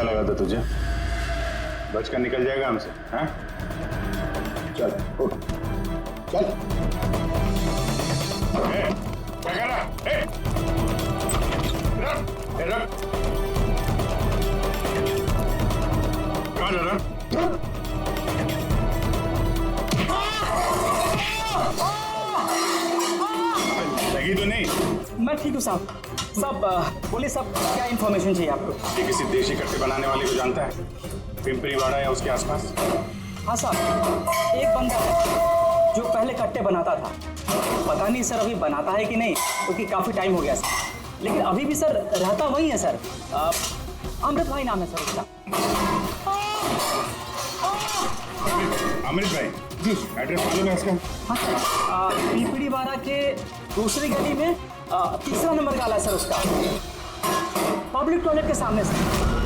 लगा था तुझे? बचकर निकल जाएगा हमसे? हाँ? चल उठ, चल। क्या कर रहा? रख। कहाँ जा रहा? लगी तो नहीं? मैं ठीक हूँ साहब। बोलिए साहब, क्या इन्फॉर्मेशन चाहिए आपको? ये किसी देशी कट्टे बनाने वाले को जानता है? पिंपरी वाड़ा या उसके आसपास? हाँ साहब, एक बंदा है जो पहले कट्टे बनाता था। पता नहीं सर अभी बनाता है कि नहीं, क्योंकि काफ़ी टाइम हो गया सर। लेकिन अभी भी सर रहता वही है सर। अमृत भाई नाम है सर उसका। अमृत भाई जी, एड्रेस मालूम है उसका? हाँ सर, पिंपरी वाड़ा के दूसरी गली में तीसरा नंबर गाला है सर उसका, पब्लिक टॉयलेट के सामने सर।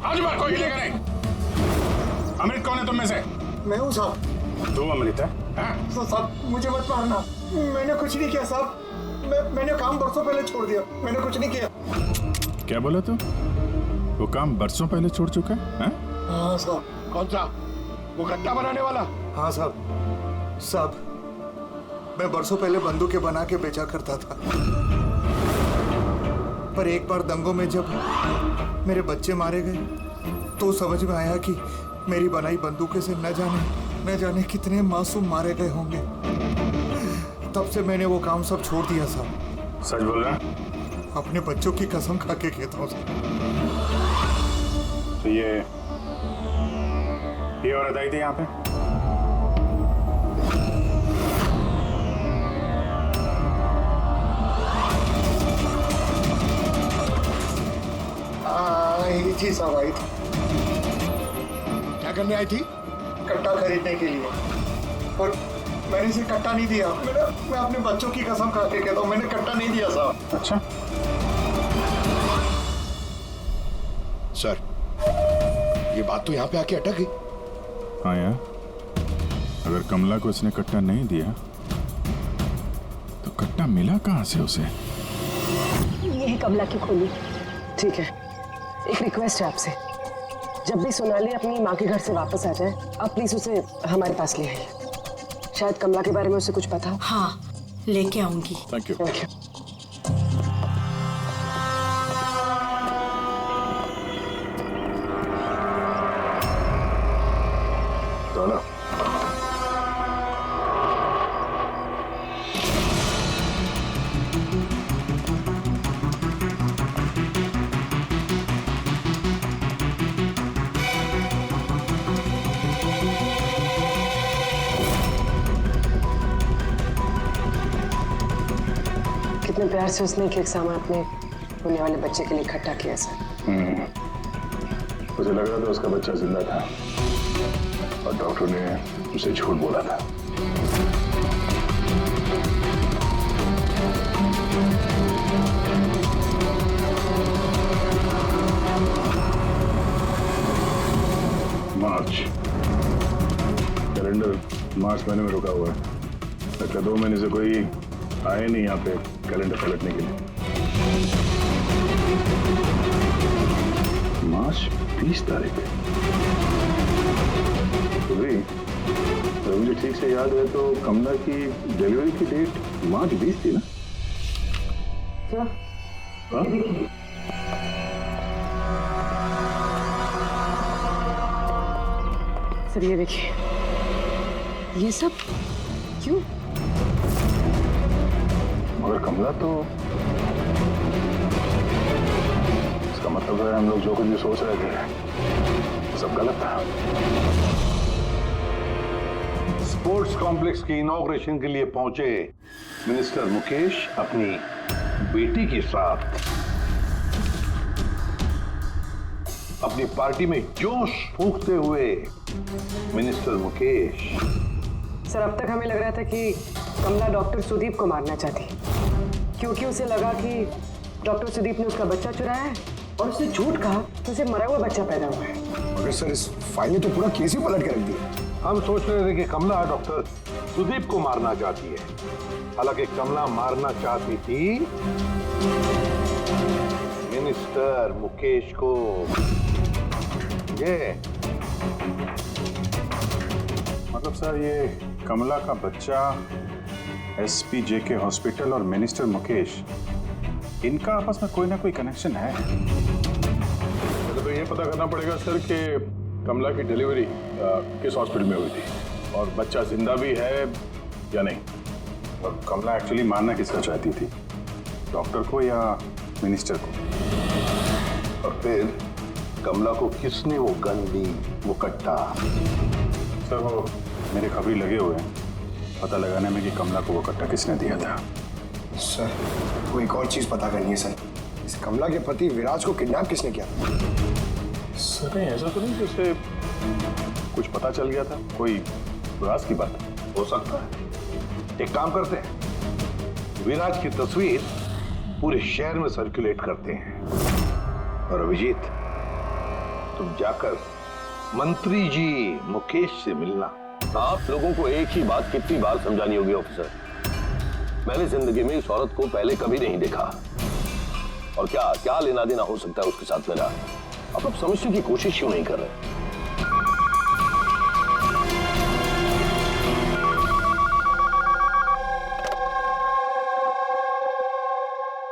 आज बार कोई हिलेगा नहीं। अमृत कौन है तुम में से? मैं हूँ साहब। तू अमृत है? साहब मुझे मत मारना, मैंने कुछ नहीं किया साहब। मैंने काम बरसों पहले छोड़ दिया, मैंने कुछ नहीं किया। क्या बोला तू? वो काम बरसों पहले छोड़ चुका है? हाँ साहब। कौन सा? वो कट्टा बनाने वाला? हाँ साहब, मैं बरसों पहले बंदूकें बना के बेचा करता था, पर एक बार दंगों में जब मेरे बच्चे मारे गए तो समझ में आया कि मेरी बनाई बंदूकें से न जाने कितने मासूम मारे गए होंगे। तब से मैंने वो काम सब छोड़ दिया साहब। सच बोल रहा? अपने बच्चों की कसम खा के कहता हूँ। तो ये औरत आई थी यहाँ पे? जी साहब आई थी। क्या करने आई थी? कट्टा खरीदने के लिए, पर मैंने इसे कट्टा नहीं दिया। मैं अपने बच्चों की कसम खा के कहता हूँ, मैंने कट्टा नहीं दिया साहब। अच्छा सर, ये बात तो यहाँ पे आके अटक गई। हाँ यार, अगर कमला को इसने कट्टा नहीं दिया तो कट्टा मिला कहाँ से उसे? यही कमला की खोली। ठीक है, एक रिक्वेस्ट है आपसे, जब भी सोनाली अपनी माँ के घर से वापस आ जाए, आप प्लीज उसे हमारे पास ले आइए। शायद कमला के बारे में उसे कुछ पता हो। हाँ, लेके आऊंगी। Thank you. तो ना कितने प्यार से उसने एक सामान अपने होने वाले बच्चे के लिए इकट्ठा किया सर। उसे लग रहा था उसका बच्चा जिंदा था और डॉक्टर ने उसे झूठ बोला था। मार्च कैलेंडर मार्च महीने में रुका हुआ है। लगता 2 महीने से कोई आए नहीं यहाँ पे कैलेंडर पलटने के लिए। मार्च 20 तारीख है। तो भाई तो मुझे ठीक से याद है तो कमला की डिलीवरी की डेट मार्च 20 थी ना? हाँ? सर ये देखिए, ये सब क्यों? मगर कमला तो, इसका मतलब है हम लोग जो कुछ भी सोच रहे थे सब गलत था। स्पोर्ट्स कॉम्प्लेक्स की इनॉग्रेशन के लिए पहुंचे मिनिस्टर मुकेश अपनी बेटी के साथ अपनी पार्टी में जोश फूंकते हुए मिनिस्टर मुकेश। सर, अब तक हमें लग रहा था कि कमला डॉक्टर सुदीप को मारना चाहती, क्योंकि उसे लगा कि डॉक्टर सुदीप ने उसका बच्चा चुराया है और उसने झूठ कहा तो उसे मरा हुआ बच्चा पैदा हुआ है। मगर सर, इस फाइल ने तो पूरा केस ही पलट के रख दिया। हम सोच रहे थे कि कमला डॉक्टर सुदीप को मारना चाहती है, हालांकि कमला मारना चाहती थी मिनिस्टर मुकेश को। ये मतलब सर, ये कमला का बच्चा, एसपी जेके हॉस्पिटल और मिनिस्टर मुकेश, इनका आपस में कोई ना कोई कनेक्शन है। तो ये पता करना पड़ेगा सर कि कमला की डिलीवरी किस हॉस्पिटल में हुई थी और बच्चा जिंदा भी है या नहीं। और कमला एक्चुअली मारना किसका चाहती थी, डॉक्टर को या मिनिस्टर को? और फिर कमला को किसने वो गन दी, वो कट्टा? सर, वो मेरे खबरी लगे हुए हैं पता लगाने में कि कमला को वो कट्टा किसने दिया था। सर, वो एक और चीज पता करनी है सर। इस कमला के पति विराज को किडनैप किसने किया? सर, नहीं ऐसा तो नहीं जैसे कुछ पता चल गया था, कोई विराज की बात हो सकता है। एक काम करते हैं, विराज की तस्वीर पूरे शहर में सर्कुलेट करते हैं और अभिजीत, तुम जाकर मंत्री जी मुकेश से मिलना। आप लोगों को एक ही बात कितनी बार समझानी होगी ऑफिसर? मैंने जिंदगी में इस औरत को पहले कभी नहीं देखा, और क्या क्या लेना देना हो सकता है उसके साथ मेरा? आप समझने की कोशिश क्यों नहीं कर रहे?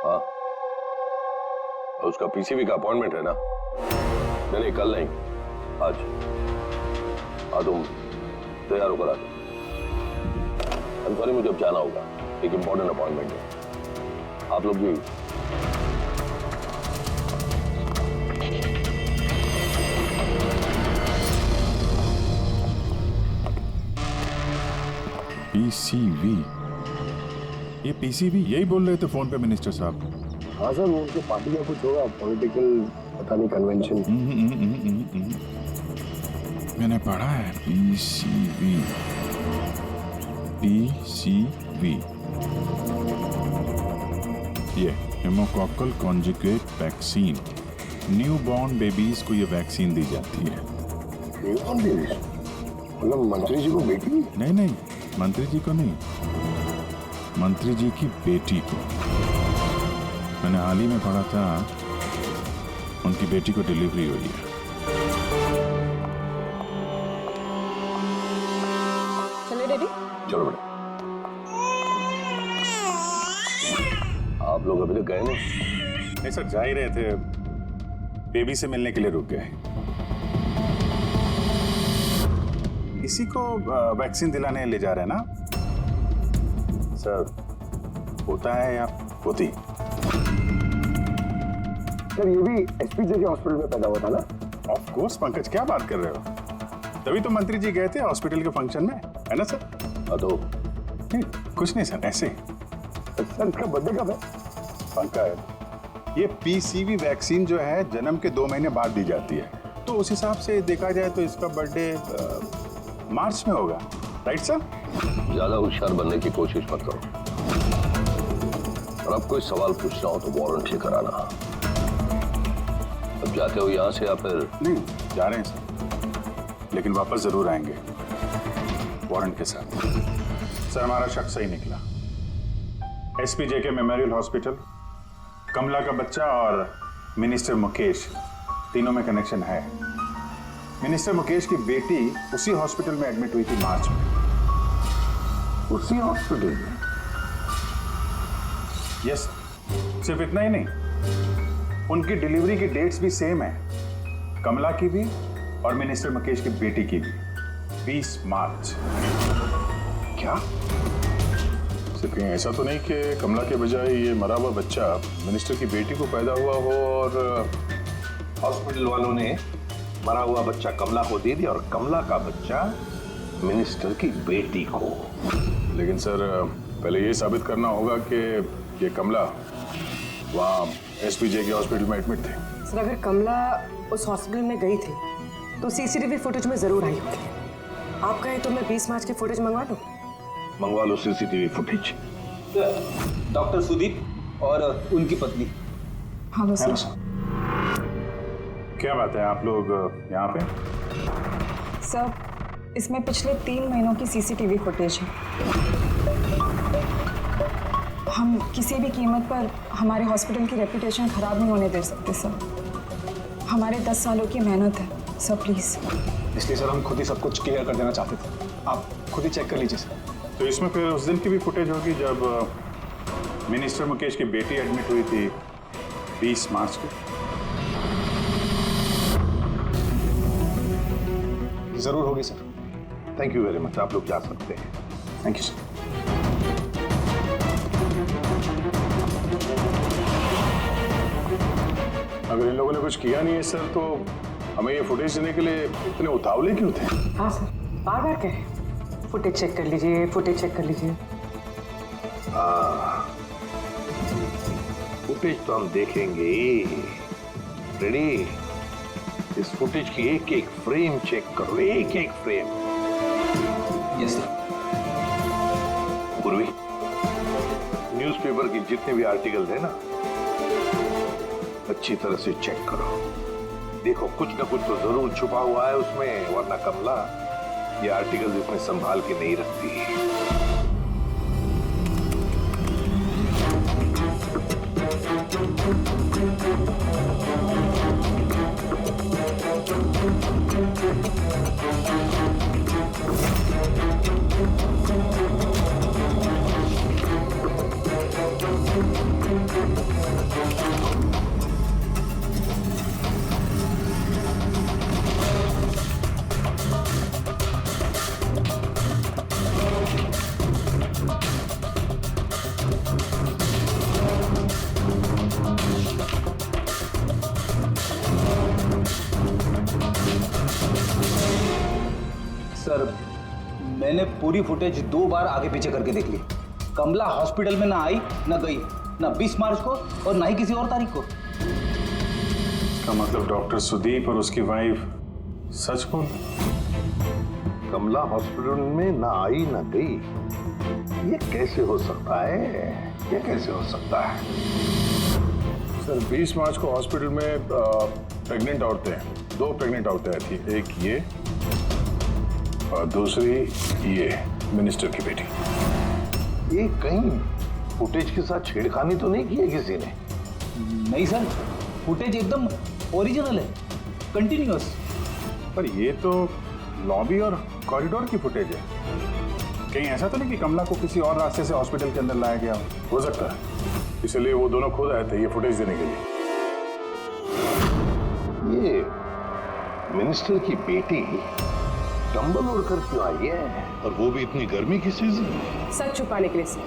हाँ, उसका पीसीबी का अपॉइंटमेंट है ना? नहीं, कल नहीं, आज। हाँ, तुम तैयार होकर आ जाओ। सॉरी, मुझे अब जाना होगा, एक इंपॉर्टेंट अपॉइंटमेंट है। आप लोग भी पीसीवी, ये पीसीवी यही बोल रहे थे फोन पे मिनिस्टर साहब। हाँ सर, वो उनके पार्टी का कुछ होगा, पॉलिटिकल पता नहीं कन्वेंशन। मैंने पढ़ा है पीसीवी, पीसीवी, ये हेमोकॉकल conjugate vaccine. Newborn babies को ये वैक्सीन दी जाती है। मतलब मंत्री जी को बेटी? नहीं, मंत्री जी को नहीं, मंत्री जी की बेटी को। मैंने हाल ही में पढ़ा था उनकी बेटी को डिलीवरी हुई है। चले डैडी? चलो बेटा। आप लोग अभी तक गए नहीं सर, जा ही रहे थे, बेबी से मिलने के लिए रुक गए। इसी को वैक्सीन दिलाने ले जा रहे हैं ना सर? होता है या होती? सर, ये भी एसपीजे के हॉस्पिटल में पैदा हुआ था ना? ऑफ कोर्स पंकज, क्या बात कर रहे हो? तभी तो मंत्री जी गए थे हॉस्पिटल के फंक्शन में, है ना सर? हाँ तो नहीं, कुछ नहीं सर, ऐसे। सर, इसका बर्थडे कब है? पंकज, ये पीसीवी वैक्सीन जो है जन्म के 2 महीने बाद दी जाती है, तो उस हिसाब से देखा जाए तो इसका बर्थडे मार्च में होगा, राइट सर? ज्यादा होशियार बनने की कोशिश मत करो, और अब कोई सवाल पूछना हो तो वारंट लेकर आना। अब जाते हो यहाँ से या फिर? नहीं, जा रहे हैं सर, लेकिन वापस जरूर आएंगे वारंट के साथ। सर, हमारा शक सही निकला। एसपी जेके मेमोरियल हॉस्पिटल, कमला का बच्चा और मिनिस्टर मुकेश, तीनों में कनेक्शन है। मिनिस्टर मुकेश की बेटी उसी हॉस्पिटल में एडमिट हुई थी मार्च में। उसी हॉस्पिटल में? यस, सिर्फ इतना ही नहीं, उनकी डिलीवरी की डेट्स भी सेम है, कमला की भी और मिनिस्टर मुकेश की बेटी की भी, 20 मार्च। क्या? सिर्फ कहीं ऐसा तो नहीं कि कमला के बजाय ये मरा हुआ बच्चा मिनिस्टर की बेटी को पैदा हुआ हो और हॉस्पिटल वालों ने मरा हुआ बच्चा कमला को दे दिया और कमला का बच्चा मिनिस्टर की बेटी को। लेकिन सर पहले ये साबित करना होगा कि ये कमला वहाँ एसपीजे के हॉस्पिटल में एडमिट थे। सर अगर कमला उस हॉस्पिटल में गई थी तो सीसीटीवी फुटेज में जरूर आई होगी। आप कहें तो मैं 20 मार्च की फुटेज मंगवा दूं? मंगवा लो सीसीटीवी फुटेज। डॉक्टर सुदीप और उनकी पत्नी। हाँ बस क्या बात है, आप लोग यहाँ पे? सर इसमें पिछले 3 महीनों की सीसीटीवी फुटेज है। हम किसी भी कीमत पर हमारे हॉस्पिटल की रेपुटेशन खराब नहीं होने दे सकते सर। हमारे 10 सालों की मेहनत है सर, प्लीज। इसलिए सर हम खुद ही सब कुछ क्लियर कर देना चाहते थे, आप खुद ही चेक कर लीजिए सर। तो इसमें फिर उस दिन की भी फुटेज होगी जब मिनिस्टर मुकेश की बेटी एडमिट हुई थी 20 मार्च को। जरूर होगी sir. Thank you very much, आप लोग जा सकते हैं। Thank you sir. अगर इन लोगों ने कुछ किया नहीं है सर, तो हमें ये फुटेज देने के लिए इतने उतावले क्यों थे? हाँ सर, बार बार कह रहे हैं फुटेज चेक कर लीजिए, फुटेज चेक कर लीजिए। फुटेज तो हम देखेंगे। रेडी? इस फुटेज की एक एक फ्रेम चेक करो, एक एक फ्रेम। Yes sir. पूर्वी, न्यूज़पेपर की जितने भी आर्टिकल है ना, अच्छी तरह से चेक करो। देखो कुछ ना कुछ तो जरूर छुपा हुआ है उसमें, वरना कमला ये आर्टिकल इसमें संभाल के नहीं रखती। सर मैंने पूरी फुटेज 2 बार आगे पीछे करके देख ली। कमला हॉस्पिटल में ना आई ना गई, ना 20 मार्च को और ना ही किसी और तारीख को। का मतलब डॉक्टर सुदीप और उसकी वाइफ सच बोल? कमला हॉस्पिटल में ना आई ना गई, ये कैसे हो सकता है? ये कैसे हो सकता है? सर 20 मार्च को हॉस्पिटल में प्रेग्नेंट औरतें, 2 प्रेग्नेंट औरतें आई थी, एक ये और दूसरी ये मिनिस्टर की बेटी। ये कहीं फुटेज के साथ छेड़खानी तो नहीं की है किसी ने? नहीं सर, फुटेज एकदम ओरिजिनल है, कंटिन्यूअस। पर ये तो लॉबी और कॉरिडोर की फुटेज है। कहीं ऐसा तो नहीं कि कमला को किसी और रास्ते से हॉस्पिटल के अंदर लाया गया हो सकता है, इसलिए वो दोनों खुद आए थे ये फुटेज देने के लिए। ये मिनिस्टर की बेटी कंबल ओढ़ कर क्यों आई है, और वो भी इतनी गर्मी की सीजन? सच छुपाने के लिए सर।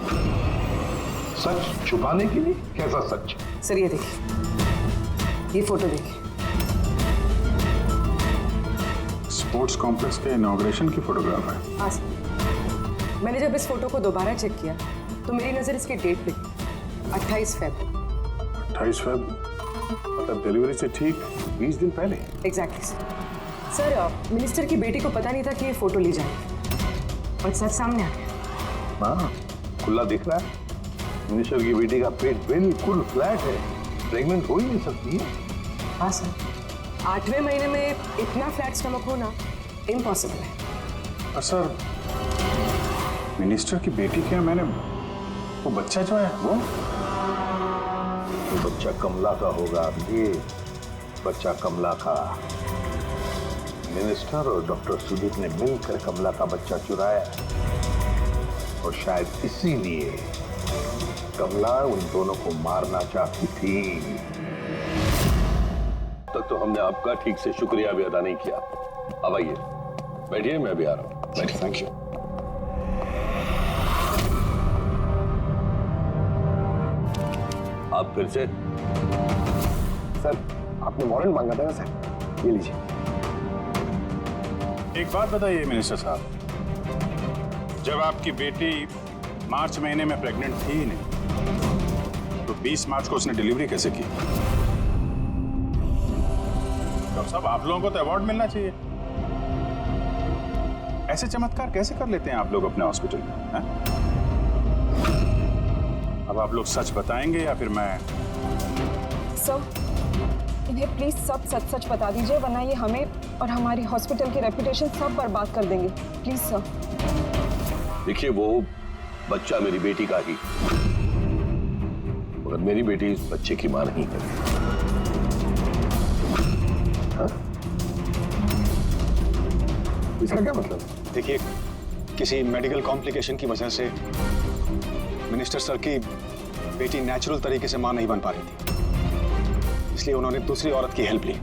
सच छुपाने के लिए? कैसा सच? सर ये देखिए, ये फोटो देखिए। स्पोर्ट्स कॉम्प्लेक्स के इनॉग्रेशन की फोटोग्राफ है। हाँ सर, मैंने जब इस फोटो को दोबारा चेक किया तो मेरी नजर इसकी डेट पे 28 फेब। 28 फेब, मतलब डिलीवरी से ठीक 20 दिन पहले। Exactly sir. मिनिस्टर की बेटी को पता नहीं था कि ये फोटो ली जाएगी और सच सामने आ गया। हाँ, खुला दिख रहा है। मिनिस्टर की बेटी का पेट बिल्कुल फ्लैट है, प्रेग्नेंट हो ही नहीं सकती है। हाँ सर, 8वें महीने में इतना फ्लैट स्टमक होना इम्पॉसिबल है। और सर मिनिस्टर की बेटी क्या, मैंने वो बच्चा जो है वो बच्चा कमला का होगा। ये बच्चा कमला का। मिनिस्टर और डॉक्टर सुदीप ने मिलकर कमला का बच्चा चुराया और शायद इसीलिए कमला उन दोनों को मारना चाहती थी। तब तो हमने आपका ठीक से शुक्रिया भी अदा नहीं किया। अब आइए बैठिए, मैं भी आ रहा हूँ। बैठिए। Thank you. आप फिर से? सर आपने वारंट मांगा था ना सर, ये लीजिए। एक बात बताइए मिनिस्टर साहब, जब आपकी बेटी मार्च महीने में प्रेग्नेंट थी ही नहीं, तो 20 मार्च को उसने डिलीवरी कैसे की? तो सब आप लोगों को तो अवार्ड मिलना चाहिए। ऐसे चमत्कार कैसे कर लेते हैं आप लोग अपने हॉस्पिटल में, हैं? अब आप लोग सच बताएंगे या फिर मैं? सर, इन्हें प्लीज सब सच सच बता दीजिए, वरना ये हमें और हमारी हॉस्पिटल की रेपुटेशन सब बर्बाद कर देंगे। Please sir. देखिए, वो बच्चा मेरी बेटी का ही, मगर मेरी बेटी इस बच्चे की मां नहीं है। हाँ? इसका क्या मतलब? देखिए, किसी मेडिकल कॉम्प्लिकेशन की वजह से मिनिस्टर सर की बेटी नेचुरल तरीके से मां नहीं बन पा रही थी, इसलिए उन्होंने दूसरी औरत की हेल्प ली।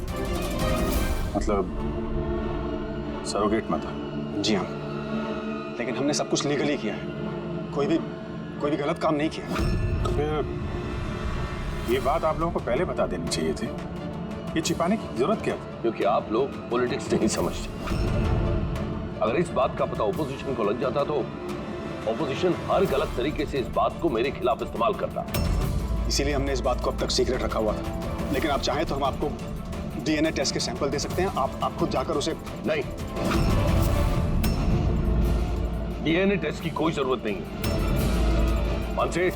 मतलब सरोगेट मत? जी हाँ, लेकिन हमने सब कुछ लीगली किया है, कोई भी गलत काम नहीं किया। तो फिर ये बात आप लोगों को पहले बता देनी चाहिए थी। ये छिपाने की जरूरत क्या थी? क्योंकि आप लोग पॉलिटिक्स नहीं समझते। अगर इस बात का पता ऑपोजिशन को लग जाता तो ऑपोजिशन हर गलत तरीके से इस बात को मेरे खिलाफ इस्तेमाल करता। इसीलिए हमने इस बात को अब तक सीक्रेट रखा हुआ था, लेकिन आप चाहें तो हम आपको डीएनए टेस्ट के सैंपल दे सकते हैं। आप खुद जाकर उसे। नहीं, डीएनए टेस्ट की कोई जरूरत नहीं है। मानसे,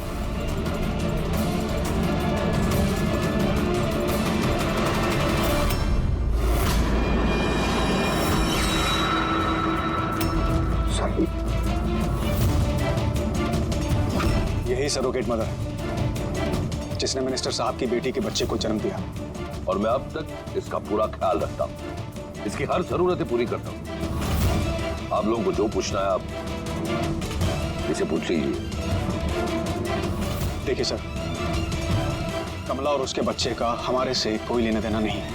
यही सरोगेट मदर है जिसने मिनिस्टर साहब की बेटी के बच्चे को जन्म दिया। और मैं अब तक इसका पूरा ख्याल रखता हूं, इसकी हर जरूरतें पूरी करता हूं। आप लोगों को जो पूछना है आप इसे पूछ लीजिए। देखिए सर, कमला और उसके बच्चे का हमारे से कोई लेना देना नहीं है।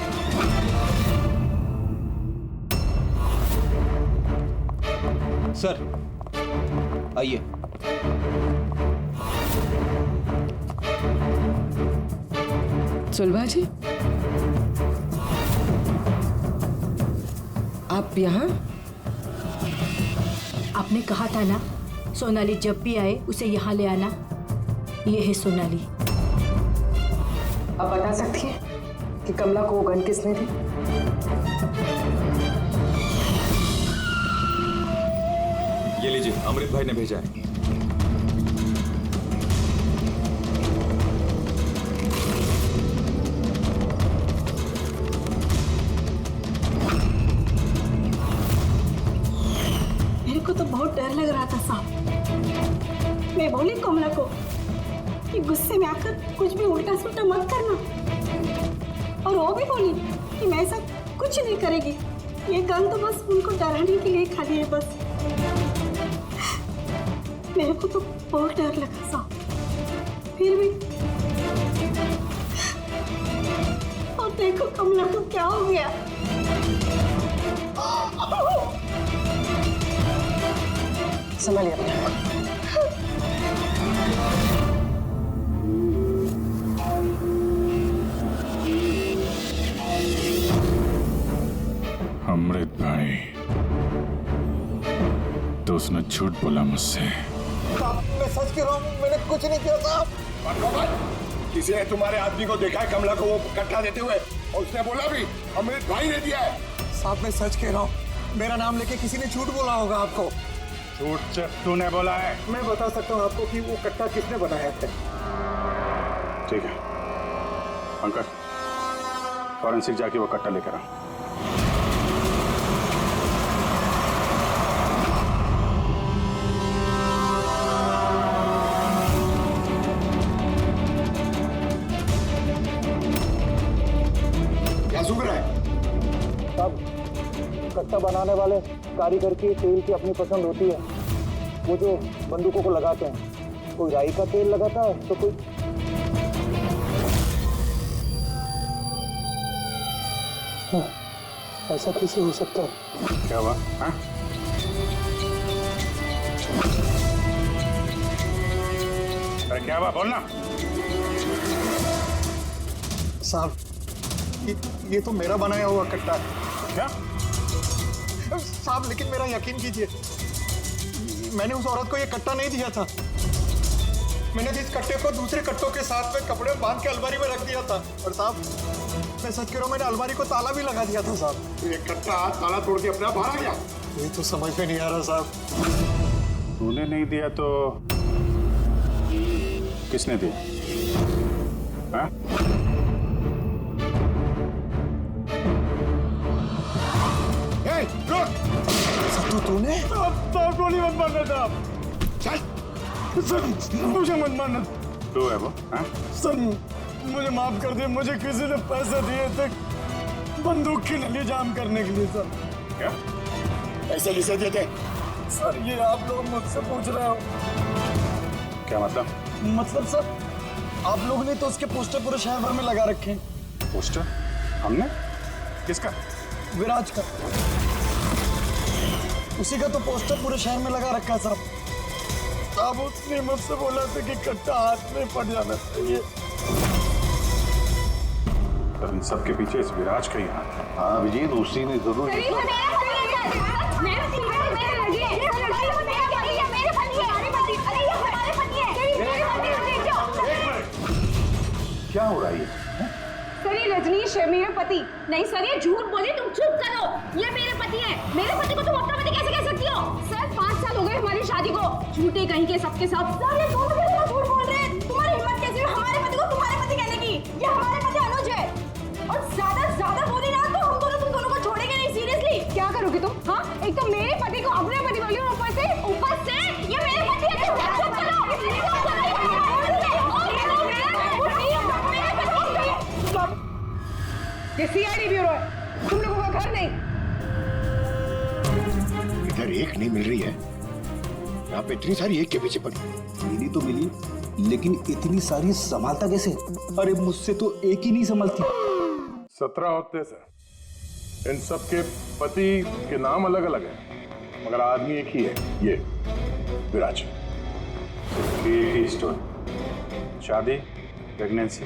सर आइए। सुलभा जी, आप यहाँ? आपने कहा था ना, सोनाली जब भी आए उसे यहाँ ले आना। ये है सोनाली। आप बता सकती हैं कि कमला को वो गन किसने दी? ये लीजिए, अमृत भाई ने भेजा है। मेरे को तो बहुत डर लग रहा था साहब। मैं बोली कमला को कि गुस्से में आकर कुछ भी उल्टा सुल्टा मत करना, और वो भी बोली कि मैं ऐसा कुछ नहीं करेगी। ये गन तो बस उनको डराने के लिए खाली है बस। मेरे को तो बहुत डर लगा साहब, फिर भी। और देखो कमला को क्या हो गया। संभालिए अपने आप को। अमृत भाई, तो उसने झूठ बोला मुझसे। मैं सच कह रहा हूँ, मैंने कुछ नहीं किया साहब। किसी ने तुम्हारे आदमी को देखा है कमला को वो कट्टा देते हुए, और उसने बोला भी अमृत भाई ने दिया है। साहब मैं सच कह रहा हूँ, मेरा नाम लेके किसी ने झूठ बोला होगा आपको। झूठ सिर्फ तूने बोला है। मैं बता सकता हूँ आपको कि वो कट्टा किसने बनाया है। ठीक है पंकज, फॉरेंसिक जाके वो कट्टा लेकर आ। क्या सूख रहा है? साहब, कट्टा बनाने वाले कारीगर की तेल की अपनी पसंद होती है। वो जो बंदूकों को लगाते हैं, कोई राई का तेल लगाता है तो कोई। हाँ, ऐसा कैसे हो सकता है? क्या हुआ? हाँ? अरे क्या हुआ, बोलना। साहब ये तो मेरा बनाया हुआ कट्टा है। क्या? साहब लेकिन मेरा यकीन कीजिए, मैंने उस औरत को ये कट्टा नहीं दिया था। मैंने इस कट्टे को दूसरे कट्टों के साथ में कपड़े में बांध के अलमारी में रख दिया था। और साहब, मैं सच कह रहा हूं, मैंने अलमारी को ताला भी लगा दिया था साहब। तो ये कट्टा ताला तोड़ के अपने आप बाहर आ गया। ये तो समझ में नहीं आ रहा साहब। तूने नहीं दिया तो किसने दिया? हाँ? सत्तू तूने? गोली मत मारना साहब। चल सर मुझे मत मारना। तू है वो? हाँ? सर मुझे माफ कर दिए, मुझे किसी ने पैसे दिए थे बंदूक की नली जाम करने के लिए। सर क्या पैसे किसे दिए थे? सर ये आप लोग मुझसे पूछ रहे हो? क्या मतलब? मतलब सर, आप लोगों ने तो उसके पोस्टर पूरे शहर भर में लगा रखे हैं। पोस्टर? हमने? किसका? विराज का। उसी का तो पोस्टर पूरे शहर में लगा रखा है साहब। साहब उसने मुझसे बोला था कि कट्टा हाथ में पड़ जाना चाहिए। तो इन सब के पीछे इस विराज का ही हाथ है। हाँ अभिजीत, उसी ने जरूर क्या हो रहा है? सर ये रजनीश है, मेरा पति। नहीं सर ये झूठ बोले, तुम चुप करो। ये मेरे पति है। मेरे पति को तुम अपना पति कैसे कह सकती हो? सर 5 साल हो गए हमारी शादी को। झूठे कहीं के सबके सब। सर ये दोनों मेरे साथ झूठ बोल रहे हैं। तुम्हारी हिम्मत कैसे हुई हमारे पति को तुम्हारे पति कहने की? ये हमारे पति अनुज है। और ज्यादा बोली ना तो हम दोनों तुम दोनों को छोड़ेंगे नहीं। सीरियसली क्या करोगी तुम? हाँ, एक तो मेरे पति को अपने पति बोली और ऊपर से ये मेरे पति है। चुप करो। ये सीआईडी ब्यूरो है, तुम लोगों का घर नहीं। इधर एक नहीं मिल रही है, यहाँ पे इतनी सारी एक के पीछे पड़ी। मिली तो मिली, लेकिन इतनी सारी संभालता कैसे? अरे मुझसे तो एक ही नहीं संभलती। 17 होते सर। इन सब के पति के नाम अलग अलग हैं, मगर आदमी एक ही है, ये विराज। एक ही स्टोरी, शादी, प्रेगनेंसी,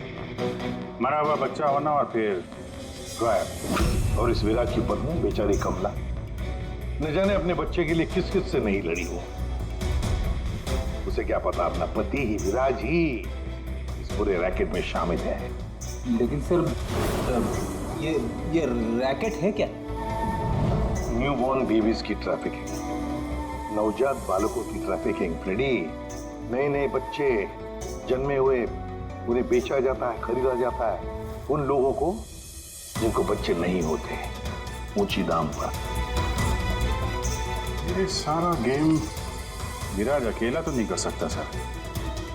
मरा हुआ बच्चा होना और फिर गायब। और इस विराज की पत्नी बेचारी कमला, न जाने अपने बच्चे के लिए किस किस से नहीं लड़ी हो। उसे क्या पता अपना पति ही, विराज ही इस पूरे रैकेट में शामिल है। लेकिन सर ये रैकेट है क्या? न्यूबॉर्न बेबीज की ट्रैफिकिंग, नवजात बालकों की ट्रैफिकिंग। फ्रेडी, नए नए बच्चे जन्मे हुए उन्हें बेचा जाता है, खरीदा जाता है उन लोगों को जिनको बच्चे नहीं होते, ऊंची दाम पर। ये सारा गेम विराज अकेला तो नहीं कर सकता सर।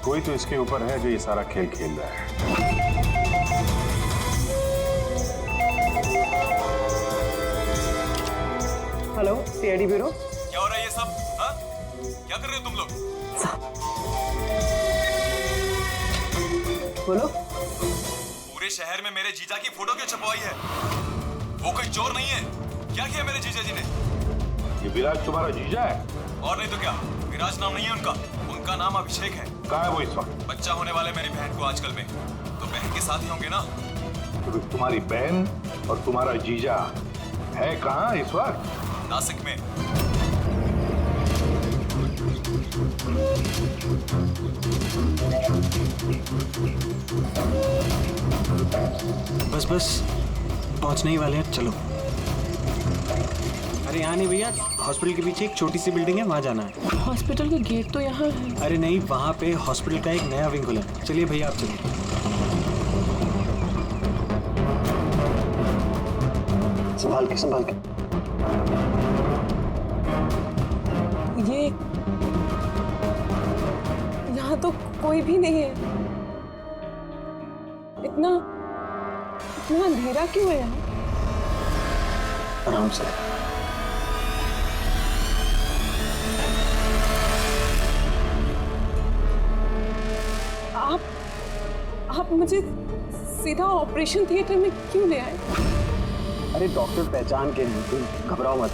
कोई तो इसके ऊपर है जो ये सारा खेल खेल रहा है। Hello CID bureau. क्या हो रहा है ये सब? हाँ? क्या कर रहे हो तुम लोग? बोलो। पूरे शहर में मेरे जीजा की फोटो क्यों छपवाई है? वो कोई चोर नहीं है। क्या किया मेरे जीजा जी ने? ये विराज तुम्हारा जीजा है? और नहीं तो क्या, विराज नाम नहीं है उनका नाम अभिषेक है। कहाँ है वो इस वक्त? बच्चा होने वाले मेरी बहन को आजकल में, तो बहन के साथ ही होंगे ना। तो तुम्हारी बहन और तुम्हारा जीजा है कहाँ इस वक्त? नासिक में। बस पहुंचने ही वाले हैं, चलो। अरे यहाँ नहीं भैया, हॉस्पिटल के पीछे एक छोटी सी बिल्डिंग है, वहाँ जाना है। हॉस्पिटल का गेट तो यहाँ है। अरे नहीं, वहाँ पे हॉस्पिटल का एक नया विंग खुला है। चलिए भैया आप चलिए। संभाल के। ये यहाँ तो कोई भी नहीं है। इतना अंधेरा क्यों है यहाँ? आराम से। आप मुझे सीधा ऑपरेशन थिएटर में क्यों ले आए? अरे डॉक्टर पहचान के हैं, तुम घबराओ मत।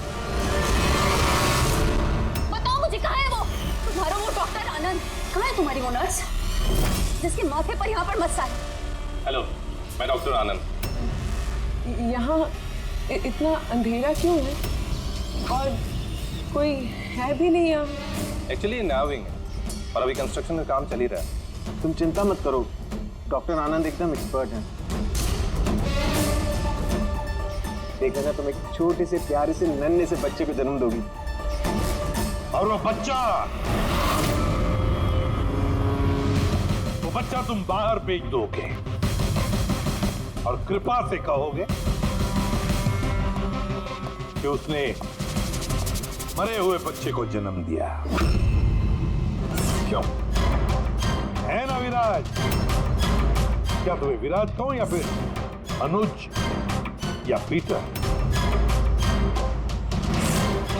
बताओ मुझे कहाँ है वो? तुम्हारा वो डॉक्टर आनंद कहाँ है? तुम्हारी वो नर्स जिसके माथे पर यहाँ पर मस्सा है। हेलो, मैं डॉक्टर आनंद। यहाँ इतना अंधेरा क्यों है? और कोई है भी नहीं यहाँ। एक्चुअली नया विंग है और अभी कंस्ट्रक्शन का काम चल ही रहा है। तुम चिंता मत करो, डॉक्टर आनंद एकदम एक्सपर्ट हैं। देखा ना, तुम एक छोटे से प्यारे से नन्हे से बच्चे को जन्म दोगी और वो बच्चा तुम बाहर भेज दोगे और कृपा से कहोगे कि उसने मरे हुए बच्चे को जन्म दिया। क्यों है ना विराज? क्या तुम्हें विराज कहूं या फिर अनुज या पीटर?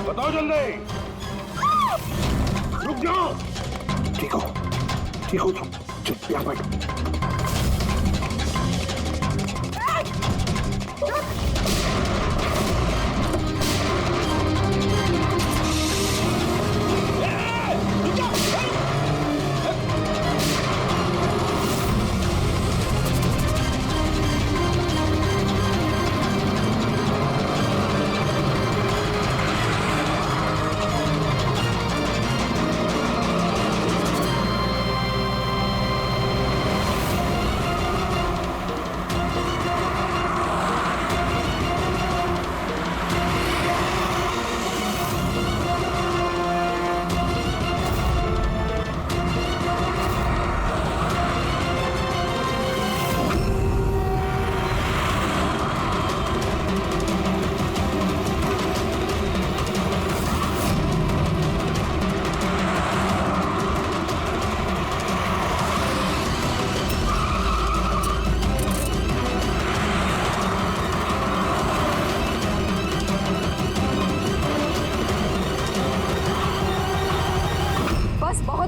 बताओ जल्दी। रुक जाओ। ठीक हो तुम, चुप यहाँ बैठो।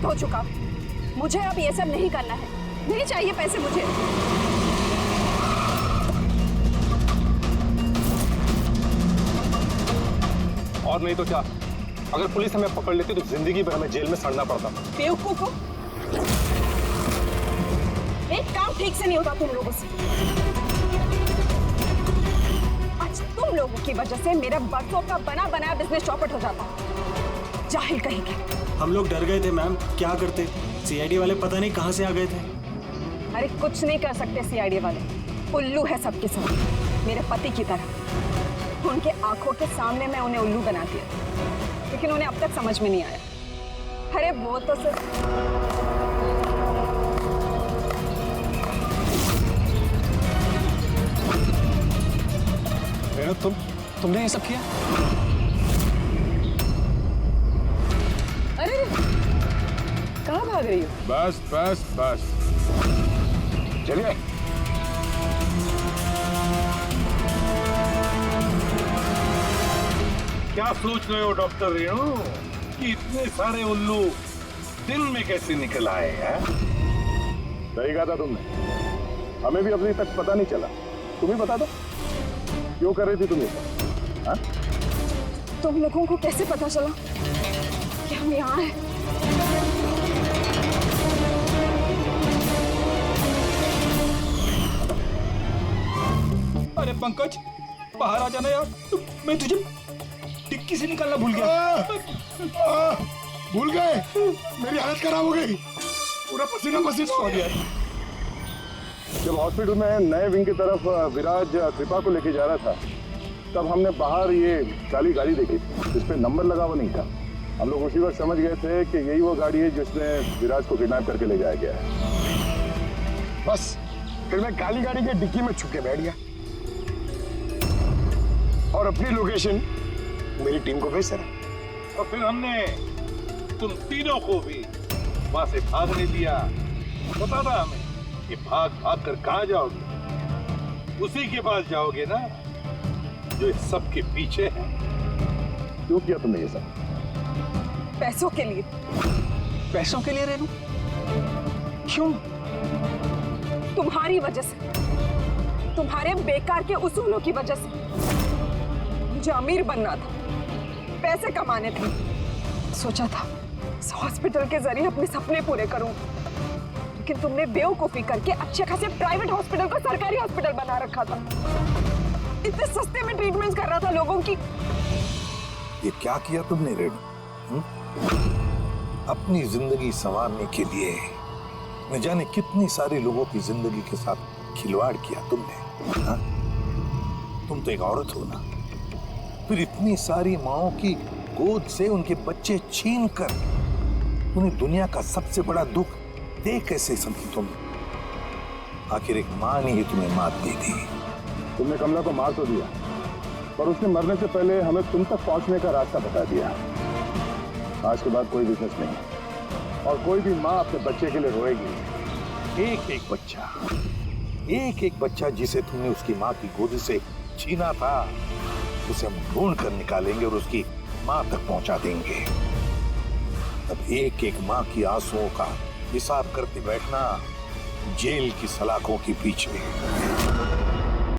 हो चुका, मुझे अब ये सब नहीं करना है। नहीं चाहिए पैसे मुझे। और नहीं तो क्या, अगर पुलिस हमें पकड़ लेती तो जिंदगी भर हमें जेल में सड़ना पड़ता। बेवकूफ हो, एक काम ठीक से नहीं होता तुम लोगों से। आज तुम लोगों की वजह से मेरा बरसों का बना बनाया बिजनेस चौपट हो जाता। जाहिल कहेंगे। हम लोग डर गए थे मैम, क्या करते? सीआईडी वाले पता नहीं कहां से आ गए थे। अरे कुछ नहीं कर सकते सीआईडी वाले, उल्लू है सबके सब, मेरे पति की तरह। उनके आंखों के सामने मैं उन्हें उल्लू बना दिया, लेकिन उन्हें अब तक समझ में नहीं आया। अरे वो तो सिर्फ तुमने ये सब किया? अरे कहाँ भाग रही हो? बस बस बस, चलिए। क्या सोच रहे हो डॉक्टर रेणु कि इतने सारे उल्लू दिन में कैसे निकल आए हैं? सही कहा था तुमने, हमें भी अभी तक पता नहीं चला। तुम्हें बता दो क्यों कर रही थी तुम ये सब? हाँ? तुम लोगों को कैसे पता चला कि हम यहाँ हैं? अरे पंकज, बाहर आ जाना यार, मैं तुझे डिक्की से निकालना भूल गया। भूल गए? मेरी हालत खराब हो गई, पूरा पसीना पसीना हो गया। जब हॉस्पिटल में नए विंग की तरफ विराज कृपा को लेके जा रहा था, तब हमने बाहर ये काली गाड़ी देखी थी, जिस पे नंबर लगा हुआ नहीं था। हम लोग उसी वक्त समझ गए थे कि यही वो गाड़ी है जिसमें विराज को किडनैप करके ले जाया गया है। बस फिर मैं काली गाड़ी के डिक्की में छुप के बैठ गया और अपनी लोकेशन मेरी टीम को भेज रहा। और फिर हमने तुम तीनों को भी वहां से भागने दिया। पता था हमें कि भाग भाग कर कहां जाओगे, उसी के पास जाओगे ना जो इस सब के पीछे है। क्यों किया तुमने ये सब? पैसों के लिए। पैसों के लिए रेणु? क्यों? तुम्हारी वजह से, तुम्हारे बेकार के उसूलों की वजह से। मुझे अमीर बनना था, पैसे कमाने थे। सोचा था इस हॉस्पिटल के जरिए अपने सपने पूरे करूं, लेकिन तुमने बेवकूफी करके अच्छे खासे प्राइवेट हॉस्पिटल को सरकारी हॉस्पिटल बना रखा था। इतने सस्ते में ट्रीटमेंट कर रहा था लोगों की। ये क्या किया तुमने रेणु? अपनी जिंदगी संवारने के लिए न जाने कितनी सारी लोगों की जिंदगी के साथ खिलवाड़ किया तुमने। हाँ? तुम तो एक औरत हो ना, फिर इतनी सारी माओं की गोद से उनके बच्चे छीन कर उन्हें दुनिया का सबसे बड़ा दुख दे कैसे समझी तुम? आखिर एक मां ने ही तुम्हें मात दे दी। तुमने कमला को मार तो दिया, पर उसने मरने से पहले हमें तुम तक पहुंचने का रास्ता बता दिया। आज के बाद कोई बिजनेस नहीं और कोई भी माँ अपने बच्चे के लिए रोएगी। एक एक बच्चा जिसे तुमने उसकी माँ की गोद से छीना था, उसे हम ढूंढ कर निकालेंगे और उसकी माँ तक पहुंचा देंगे। अब एक एक माँ की आंसुओं का हिसाब करते बैठना जेल की सलाखों के पीछे।